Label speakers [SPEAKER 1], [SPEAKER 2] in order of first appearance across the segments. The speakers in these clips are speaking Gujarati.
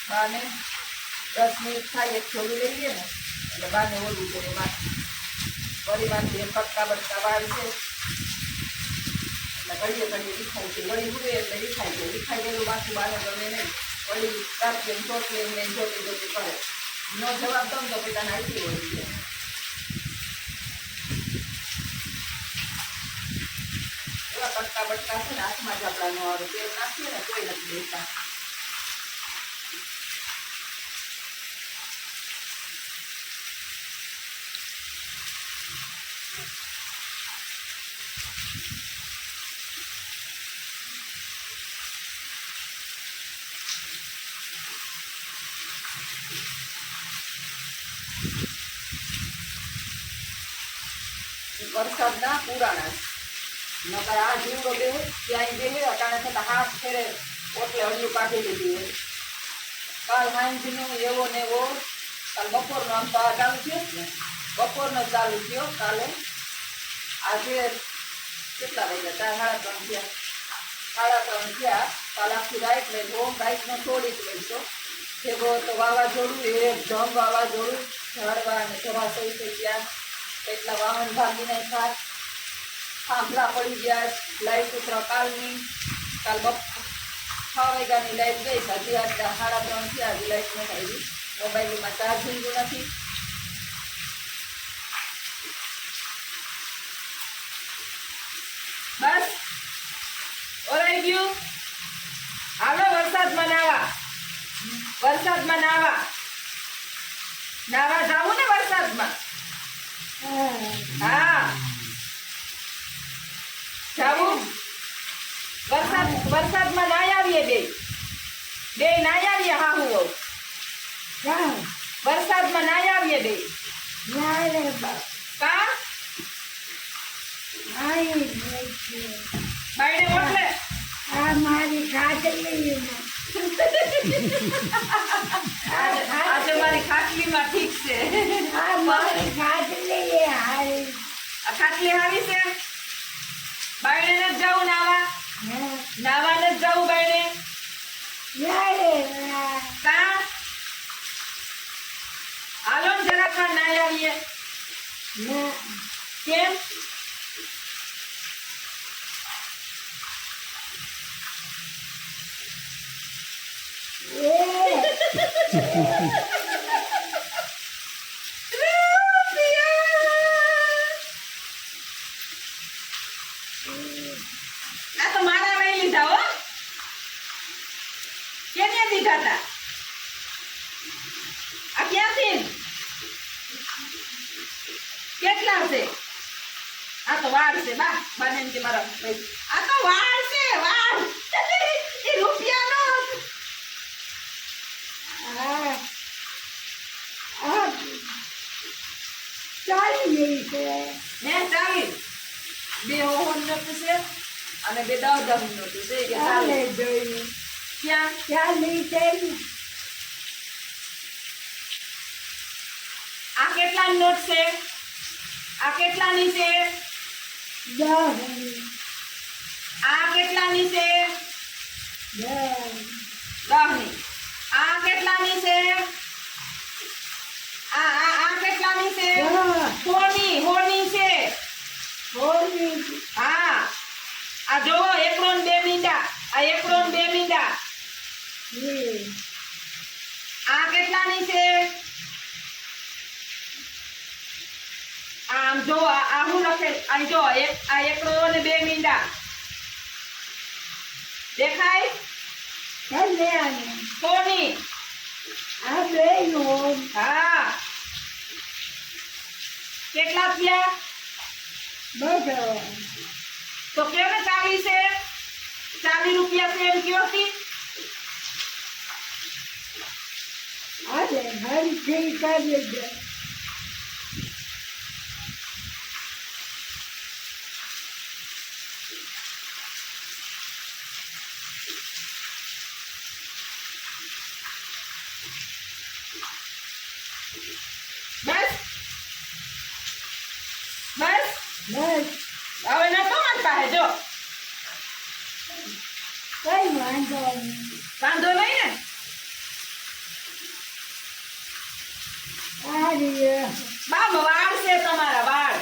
[SPEAKER 1] બાને 10 મિનિટ થાય એક છોડી લઈએ ને એટલે બાને ઓલું છે એમાં વળીમાંથી કટકા બટકા વાળશે એટલે ઘડીએ રીખાય છે વળી ઉડે એટલે રીખાઈ ગયેલું બાકી બાને ગમે નહીં વળી કાપીને ચોટલીને જોતી કરે નો જવાબ દઉં તો પિતાને આઈતી હોય એવા કટકા બટકા છે ને હાથમાં જ આપણા નો આવે તેલ નાખીએ ને કોઈ નથી દેતા વરસાદના પુરાણા નકર આ જીવડો બેહે ત્યાં બેહે અટાણે થતા હાથ ફેરે એટલે હળિયું કાઢી લીધી હોય કાલ સાંજનો એવો ને એવો કાલ બપોરનો આમ તો આ ચાલુ થયો ને બપોરનો ચાલુ થયો કાલે આજે કેટલા વાગ્યા 3:30 થયા 3:30 થયા કાલ આખી રાત લઈ રાતનો થોડી જ લઈશો ભેગો તો વાવાઝોડું એકદમ વાવાઝોડું ઝાડવા અને જવાશય થઈ ગયા એટલા વાહન ભાગી નાખ્યા થાંભલા પડી ગયા લાઈટ ઉતરા કાલની કાલ 6 વાગ્યાની લાઈટ ગઈ હજી આજ 3:30 થયા હજી લાઈટ નથી આવી મોબાઈલમાં ચાર્જિંગ નથી બસ ઓરાઈ ગયું હાલો વરસાદમાં નાવા જાવું ને વરસાદમાં હા જાવું વરસાદમાં નાઈ આવીએ બે નાઈ આવીએ હા હું વરસાદમાં નાઈ આવીએ બે કા બાયડે ઓટલે આ મારી ખાટલી આજે મારી ખાટલીમાં ઠીક છે આ મારી ખાટલી હારી આ ખાટલી હારી છે બાયડે ન જાવું નાવા ન જાવું બાયડે કા હાલો ને જરાક નાઈ આવીએ કેમ આ તો મારા લઈ લીધા હો કેને દીધા હતા આ ક્યાંથી કેટલા છે આ તો વાળ છે બાને કે મારા આ તો વાળ છે વાળ એ રૂપિયાનો ચાલી બે હોન નતું છે અને બે 10 નતું છે કે ચાલે જોઈ ક્યાં ચાલી છે આ કેટલા નોટ છે આ કેટલાની છે 10 આ કેટલાની છે 10 ની આ કેટલાની છે આ કેટલાની છે હોની છે હા આ જોવો એકડો ને 2 મીંડા આ એકડો ને 2 મીંડા આ કેટલાની છે આમ જો આ હું લખે આ જો આ એકડો ને 2 મીંડા દેખાય કોની આ બે હા કેટલા થયા તો કેને 40 છે 40 રૂપિયા છે એમ કયો હતી આજે હરી થઈ કાઢી દે બસ હવે ના તો માર પાસે જો કઈ વાંધો નહીં ને બા વાળ છે તમારા વાળ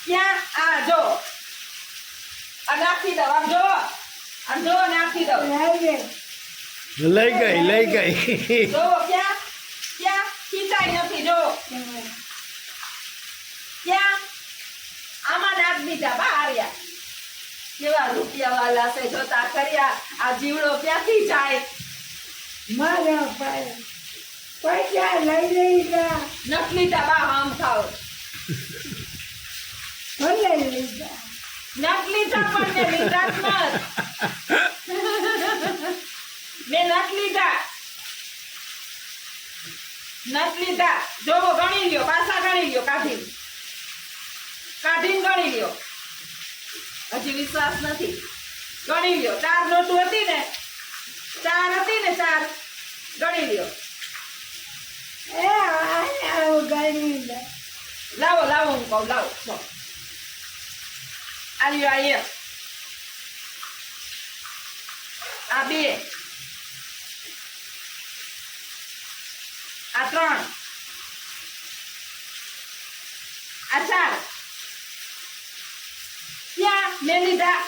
[SPEAKER 1] ક્યાં આ જો આ નાખી દો આમ જો નાખી દો
[SPEAKER 2] લઈ ગઈ
[SPEAKER 1] જો ક્યાં ક્યાં ખીચાઈ નથી જો ક્યાં આમાં નાખ દીધા બા આર્યા કેવા રૂપિયા વાલા છે જોતા કર્યા આ જીવડો ક્યાંથી જાય
[SPEAKER 3] મારા પૈસા લઈ લીધા
[SPEAKER 1] નકલી દવા આમ ખાવ
[SPEAKER 3] ભલે લીધા
[SPEAKER 1] નકલી પણ મેં લીધા જ મેં નકલી જોવો ગણી લ્યો પાછા ગણી લ્યો કાઢીને ગણી લ્યો હજી વિશ્વાસ નથી ગણી લ્યો 4 નોટું હતી ને 4 ગણી લ્યો
[SPEAKER 3] ગણી લે
[SPEAKER 1] લાવો હું કહું લાવો આ લ્યો આ 1 આ 2 આ 3 આ 4 ક્યાં મેં લીધા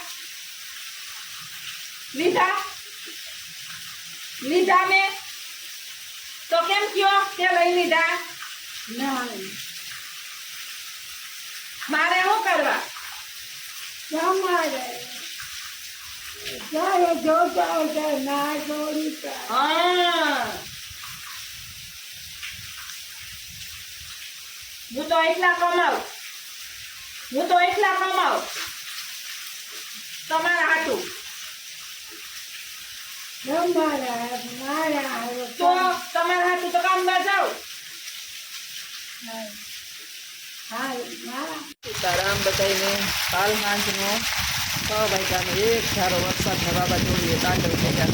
[SPEAKER 1] મેં તો કેમ કયો તે લઈ લીધા
[SPEAKER 3] ના
[SPEAKER 1] મારે શું કરવા
[SPEAKER 3] તમારે જ્યારે જોતા હોય ના છોડી
[SPEAKER 1] હા હું તો એકલા કમાઉં તમારા હાટું
[SPEAKER 3] મારા
[SPEAKER 1] તો તમારા હાટું તો કામમાં જાઓ સીતારામ બધાને કાલ સાંજનો 6 વાગ્યાનો એક ધારો વરસાદના વાવાઝોડુએ તાંડવ કર્યા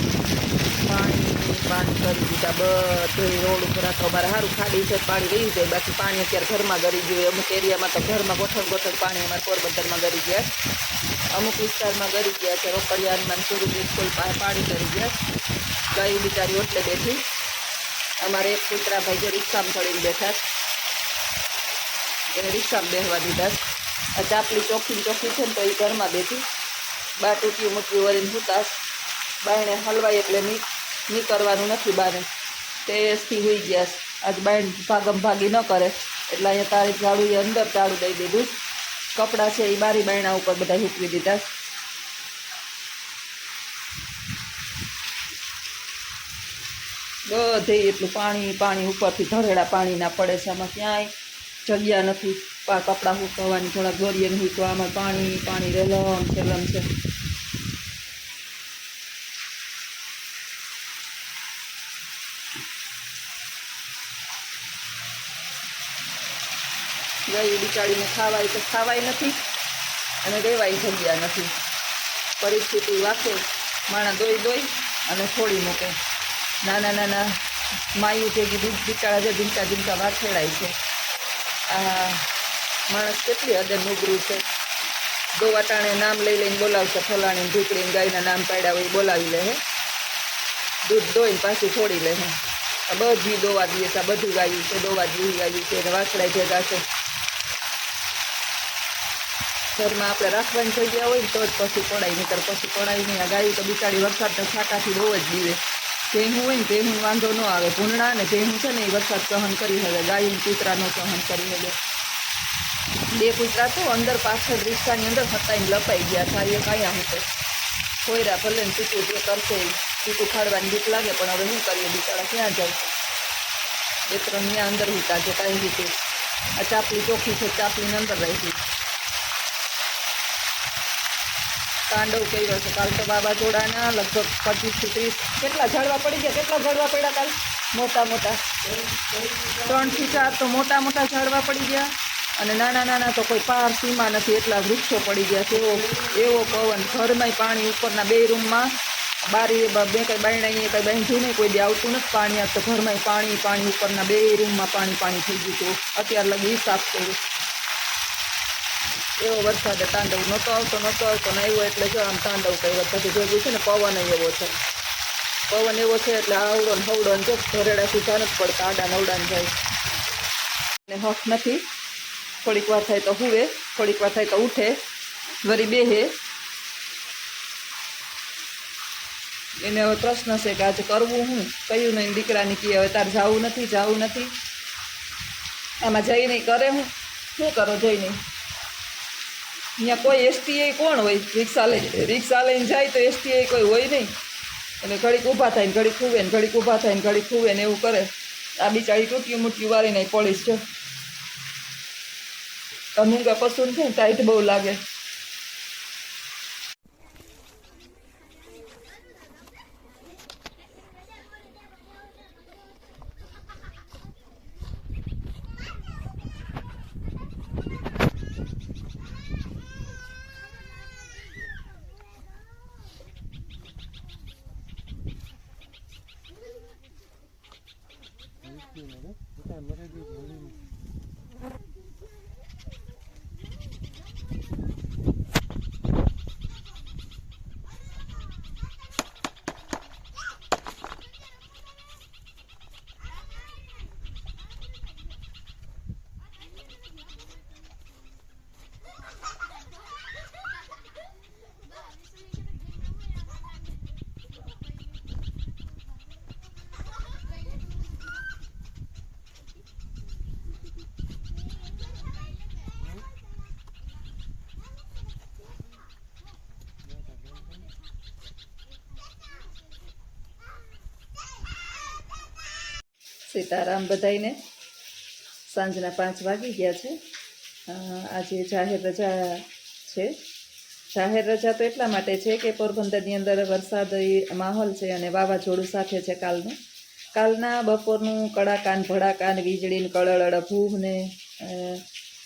[SPEAKER 1] પાણી કરી દીધા બધે રોડ ઉપર તો અમારે સારું ખાડી છે પાણી રહી જાય બાકી પાણી અત્યારે ઘરમાં ગળી ગયું અમુક એરિયામાં તો ઘરમાં ગોઠણ પાણી અમારે પોરબંદરમાં ગળી ગયા અમુક વિસ્તારમાં ગળી ગયા છે રોકડિયાનમાં સુરત કોઈ પાણી કરી ગયા ગાય બિચારી ઓટલે બેઠી અમારે એક કૂતરા ભાઈ જે રિક્ષામાં ચડીને બેઠા એને રિક્ષામાં બેસવા દીધા આ ચાપલી ચોખ્ખી છે ને તો એ ઘરમાં બેઠી બા ટૂંકી મૂકી વળીને સુતાશ બાયણે હલવાય એટલે નીકળવાનું નથી બાને તેજથી હોઈ ગયા આજ બાયણ ભાગમ ભાગી ન કરે એટલે અહીંયા તારી ઝાડુ એ અંદર ઝાડુ દઈ દીધું કપડાં છે એ બારી બાયણા ઉપર બધા સૂકવી દીધા બધે એટલું પાણી ઉપરથી ધરેડા પાણીના પડે છે આમાં ક્યાંય જગ્યા નથી કપડાં સૂકવવાની થોડા ગોરીએ નહીં તો આમાં પાણી રેલમ છેલમ છે ગઈ બિચારીને ખાવાય નથી અને રહેવાય જગ્યા નથી પરિસ્થિતિ વાંકે માણા દોઈ અને છોડી મૂકે નાના માયું ભેગી બિચારા જે ઝીંકા વાછેડાય છે આ માણસ કેટલી હદે નુગરું છે દોવાટાણે નામ લઈને બોલાવશે ફલાણી ઢીકડીને ગાયના નામ પાડ્યા હોય બોલાવી લે હે દૂધ દોઈને પાછી છોડી લે હે આ બધી દોવા દઈએ છે આ બધું ગાયું છે દોવા જીવી ગાયું છે અને વાછડાય ભેગા છે ઘરમાં આપણે રાખવાની જગ્યા હોય ને તો જ પશુ પડાય નહીંતર પશુ પડાય નહીં આ ગાયું તો બિચારી વરસાદના છાંટાથી બહુ જ જીવે ભેહું હોય ને ભેહું વાંધો ન આવે ભૂંડણા ને ભેહું છે ને એ વરસાદ સહન કરી શકે ગાયું કૂતરા ન સહન કરી શકે 2 કૂતરા તો અંદર પાછળ રિક્ષાની અંદર ફટાઈને લપાઈ ગયા સારી કાયા હું તો કોયરા ભલે ને ચીકું જે કરશે ચીકું ખાડવાની બીક લાગે પણ હવે શું કરીએ બિચારા ક્યાં જાય 2-3 ત્યાં અંદર હુતા છે કાંઈ રીતે આ ચાપલી ચોખ્ખી છે ચાપલીની અંદર રહી તાંડવ કર્યો છે કાલ તો વાવાઝોડાના લગભગ 25 થી 30 કેટલા ઝાડવા પડી ગયા કેટલા ઝાડવા પડ્યા કાલ મોટા 3 થી 4 તો મોટા ઝાડવા પડી ગયા અને નાના તો કોઈ પાર સીમા નથી એટલા વૃક્ષો પડી ગયા છે એવો પવન ઘરમાંય પાણી ઉપરના 2 રૂમમાં બારી બે કંઈ બાયણા કંઈ બાંધ્યું નહીં કોઈ દી આવતું નથી પાણી આ તો ઘરમાં પાણી ઉપરના 2 રૂમમાં પાણી થઈ ગયું હતું અત્યાર લગી સાફ કર્યું એવો વરસાદ તાંડવ નહોતો આવતો ને આવ્યો એટલે જો આમ તાંડવ કર્યો પછી ભેગું છે ને પવન એવો છે પવન એવો છે એટલે આવડો ને હવડો ને જો ધરેડા સીધા નથી પડતા, આડા નવડાને જાય ને હક નથી. થોડીક વાર થાય તો હુવે, થોડીક વાર થાય તો ઉઠે, વળી બેહે. એને હવે પ્રશ્ન છે કે આજે કરવું હું, કયું નહીં. દીકરાની કહે હવે તારે જાવું નથી, જાવું નથી. આમાં જઈ નહીં કરે હું શું કરો જઈ નહીં. અહીંયા કોઈ એસટીએ કોણ હોય, રિક્ષા લઈને જાય તો એસટીએ કોઈ હોય નહીં. એટલે ઘડીક ઊભા થાય ને ઘડીક ખૂવે ને ઘડીક ઊભા થાય ને ઘડીક ખૂવે ને એવું કરે. આ બિચારી ટૂંકી મૂટકી વાળીને પડીશ જો. મૂંગા પશુને છે ને ટાઈટ બહુ લાગે. સીતારામ બધાઈને. સાંજના 5 વાગી ગયા છે. આજે જાહેર રજા છે. જાહેર રજા તો એટલા માટે છે કે પોરબંદરની અંદર વરસાદી માહોલ છે અને વાવાઝોડું સાથે છે કાલનું. કાલના બપોરનું કડાકાન ભડાકાન વીજળીને કળળ ભૂહ ને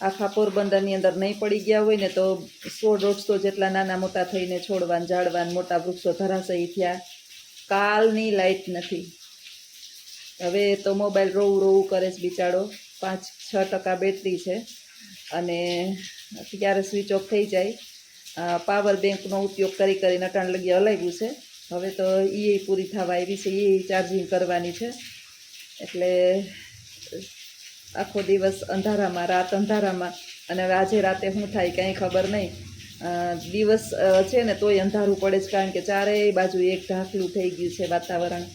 [SPEAKER 1] આખા પોરબંદરની અંદર નહીં પડી ગયા હોય ને તો 100-150 જેટલા નાના મોટા થઈને છોડવાન ઝાડવાન મોટા વૃક્ષો ધરાશયી થયા. કાલની લાઇટ નથી. હવે તો મોબાઈલ રોવું કરે છે બિચારો. 5-6% બેટરી છે અને ક્યારે સ્વિચ ઓફ થઈ જાય. પાવર બેંકનો ઉપયોગ કરીને અટાણ લગી હલાવ્યું છે. હવે તો એ પૂરી થવા આવી છે, એ ચાર્જિંગ કરવાની છે. એટલે આખો દિવસ અંધારામાં, રાત અંધારામાં. અને હવે આજે રાતે શું થાય કંઈ ખબર નહીં. દિવસ છે ને તોય અંધારું પડે છે, કારણ કે ચારેય બાજુ એક ઢાંકલું થઈ ગયું છે વાતાવરણ.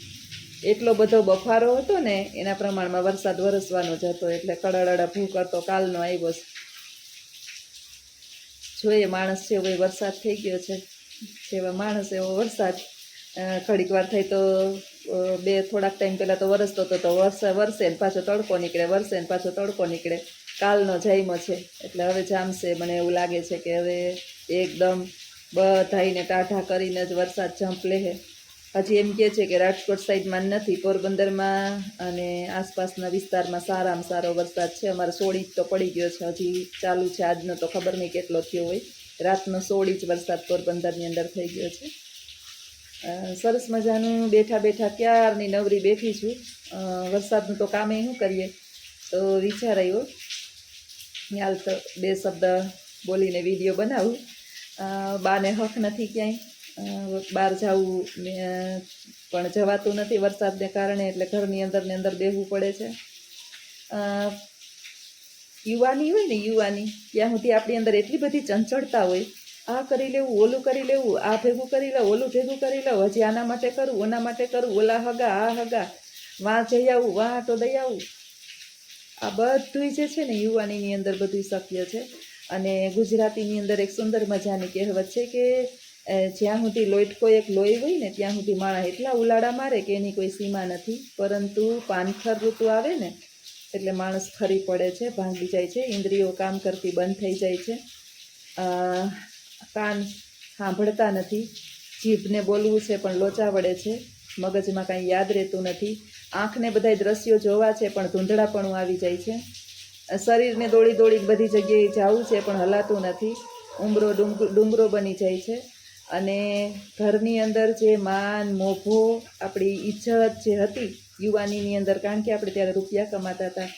[SPEAKER 1] એટલો બધો બફારો હતો ને એના પ્રમાણમાં વરસાદ વરસવાનો જ હતો. એટલે કળળડા ભૂ કરતો કાલનો આવ્યો છે. જોઈએ માણસ છે એવો વરસાદ થઈ ગયો છે, જેવા માણસ એવો વરસાદ. ઘડીક વાર થાય તો થોડાક ટાઈમ પહેલાં તો વરસતો હતો તો વરસે ને પાછો તડકો નીકળે, વરસે ને પાછો તડકો નીકળે. કાલનો જાયમો છે એટલે હવે જામશે. મને એવું લાગે છે કે હવે એકદમ બધાઈને ટાઢા કરીને જ વરસાદ જંપ લે. હજી એમ કહે છે કે રાજકોટ સાઈડમાં નથી, પોરબંદરમાં અને આસપાસના વિસ્તારમાં સારામાં સારો વરસાદ છે. અમારે 16 ઇંચ તો પડી ગયો છે, હજી ચાલુ છે. આજનો તો ખબર નહીં કેટલો થયો હોય. રાતનો 16 ઇંચ વરસાદ પોરબંદરની અંદર થઈ ગયો છે. સરસ મજાનું બેઠા બેઠા ક્યારની નવરી બેઠી છું. વરસાદનું તો કામે શું કરીએ તો વિચાર આવ્યો હાલ તો 2 શબ્દ બોલીને વિડીયો બનાવું. બાને હક નથી ક્યાંય બહાર જવું પણ જવાતું નથી વરસાદને કારણે. એટલે ઘરની અંદર બેસવું પડે છે. યુવાની હોય ને, યુવાની ત્યાં સુધી આપણી અંદર એટલી બધી ચંચળતા હોય. આ કરી લેવું, ઓલું કરી લેવું, આ ભેગું કરી લઉં, ઓલું ભેગું કરી લઉં, હજી આના માટે કરું, ઓના માટે કરું, ઓલા હગા, આ હગા, વાં જઈ આવું, વાં તો દઈ આવું. આ બધું જે છે ને યુવાનીની અંદર બધું શક્ય છે. અને ગુજરાતીની અંદર એક સુંદર મજાની કહેવત છે કે જ્યાં સુધી લોટકો એક લોહી હોય ને ત્યાં સુધી માણસ એટલા ઉલાડા મારે કે એની કોઈ સીમા નથી. પરંતુ પાનખર ઋતુ આવે ને એટલે માણસ ખરી પડે છે, ભાંગી જાય છે, ઇન્દ્રિયો કામ કરતી બંધ થઈ જાય છે. કાન સાંભળતા નથી, જીભને બોલવું છે પણ લોચા વળે છે, મગજમાં કાંઈ યાદ રહેતું નથી, આંખને બધાય દ્રશ્યો જોવા છે પણ ધૂંધળાપણું આવી જાય છે, શરીરને દોડી દોડી બધી જગ્યાએ જવું છે પણ હલાતું નથી, ઉંબરો ડુંગરો બની જાય છે. અને ઘરની અંદર જે માન મોભો આપણી ઇજ્જત જે હતી યુવાનીની અંદર, કારણ કે આપણે ત્યારે રૂપિયા કમાતા હતા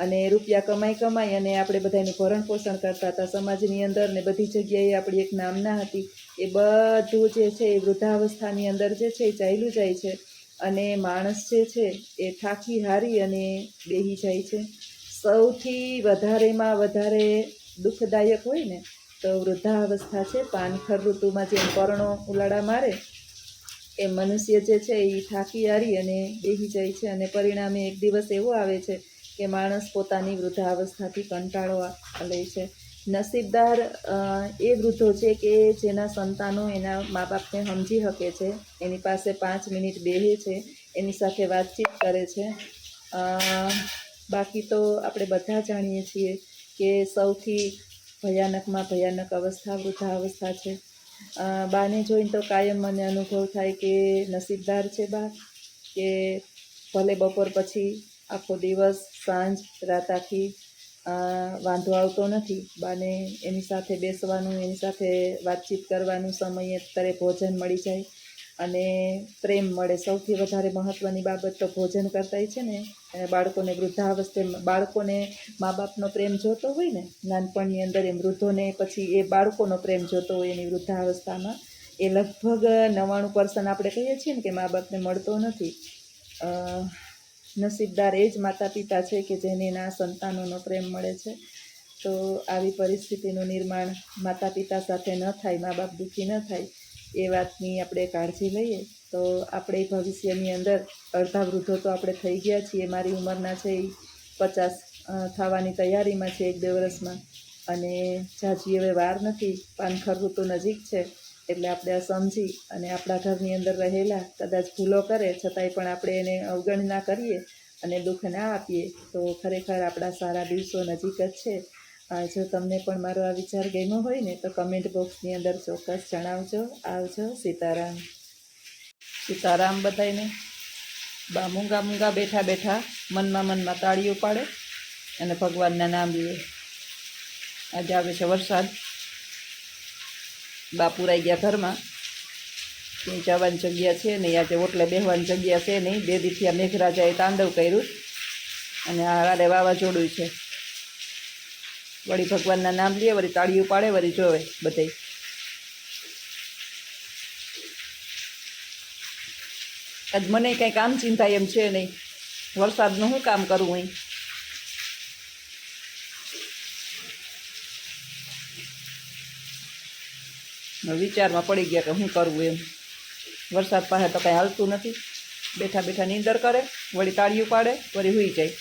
[SPEAKER 1] અને રૂપિયા કમાઈ અને આપણે બધાનું ભરણ પોષણ કરતા હતા સમાજની અંદર ને બધી જગ્યાએ આપણી એક નામના હતી. એ બધું જે છે એ વૃદ્ધાવસ્થાની અંદર જે છે એ ચાલ્યું જાય છે. અને માણસ જે છે એ થાકી હારી અને બેહી જાય છે. સૌથી વધારેમાં વધારે દુઃખદાયક હોય ને તો વૃદ્ધાવસ્થા છે. પાનખર ઋતુમાં જેમ પર્ણો ઉલાળા મારે એ મનુષ્ય જે છે એ થાકી હારી અને બેહી જાય છે, અને પરિણામે એક દિવસ એવો આવે છે કે માણસ પોતાની વૃદ્ધાવસ્થાથી કંટાળો લે છે. નસીબદાર એ વૃદ્ધો છે કે જેના સંતાનો એના મા બાપને સમજી શકે છે, એની પાસે 5 મિનિટ બેસે છે, એની સાથે વાતચીત કરે છે. બાકી તો આપણે બધા જાણીએ છીએ કે સૌથી ભયાનકમાં ભયાનક અવસ્થા વૃદ્ધાવસ્થા છે. બાને જોઈને તો કાયમ મને અનુભવ થાય કે નસીબદાર છે બા, કે ભલે બપોર પછી આખો દિવસ સાંજ રાત આખી વાંધો આવતો નથી. બાને એની સાથે બેસવાનું, એની સાથે વાતચીત કરવાનું, સમયે તરે ભોજન મળી જાય અને પ્રેમ મળે. સૌથી વધારે મહત્ત્વની બાબત તો ભોજન કરતાંય છે ને બાળકોને વૃદ્ધાવસ્થામાં બાળકોને મા બાપનો પ્રેમ જોતો હોય ને નાનપણની અંદર, એમ વૃદ્ધોને પછી એ બાળકોનો પ્રેમ જોતો હોય એની વૃદ્ધાવસ્થામાં. એ લગભગ 99% આપણે કહીએ છીએ ને કે મા બાપને મળતો નથી. નસીબદાર એ જ માતા પિતા છે કે જેને એના સંતાનોનો પ્રેમ મળે છે. તો આવી પરિસ્થિતિનું નિર્માણ માતા પિતા સાથે ન થાય, મા બાપ દુઃખી ન થાય એ વાતની આપણે કાળજી લઈએ તો આપણે ભવિષ્યની અંદર અડધા વૃદ્ધો તો આપણે થઈ ગયા છીએ. મારી ઉંમરના છે એ 50 થવાની તૈયારીમાં છે 1-2 વર્ષમાં, અને જાજી હવે વાર નથી. પાનખર ઋતુ નજીક છે એટલે આપણે આ સમજી અને આપણા ઘરની અંદર રહેલા કદાચ ભૂલો કરે છતાંય પણ આપણે એને અવગણના કરીએ અને દુઃખ ના આપીએ તો ખરેખર આપણા સારા દિવસો નજીક જ છે. જો તમને પણ મારો આ વિચાર ગમ્યો હોય ને તો કમેન્ટ બોક્સની અંદર ચોક્કસ જણાવજો. આવજો. સીતારામ. સીતારામ બધાયને. બા મૂંગા મૂંગા બેઠા બેઠા મનમાં તાળીઓ પાડે અને ભગવાનના નામ લે. આજે આવે છે વરસાદ. બા પુરાઈ ગયા ઘરમાં, ક્યાંય જવાની જગ્યા છે નહીં, આજે ઓટલે બેસવાની જગ્યા છે નહીં. 2 દીથી આ મેઘરાજાએ તાંડવ કર્યું અને આ હારે વાવાઝોડું છે. વળી ભગવાનના નામ લે, વળી તાળીઓ પાડે, વળી જોવે બધે. આજ મને કંઈ કામ ચિંતા એમ છે નહીં. વરસાદનું શું કામ કરવું અહીં? વિચારમાં પડી ગયા કે શું કરવું એમ. વરસાદ પાસે તો કાંઈ હાલતું નથી. બેઠા બેઠા નીંદર કરે, વળી તાળીઓ પાડે, વળી સૂઈ જાય.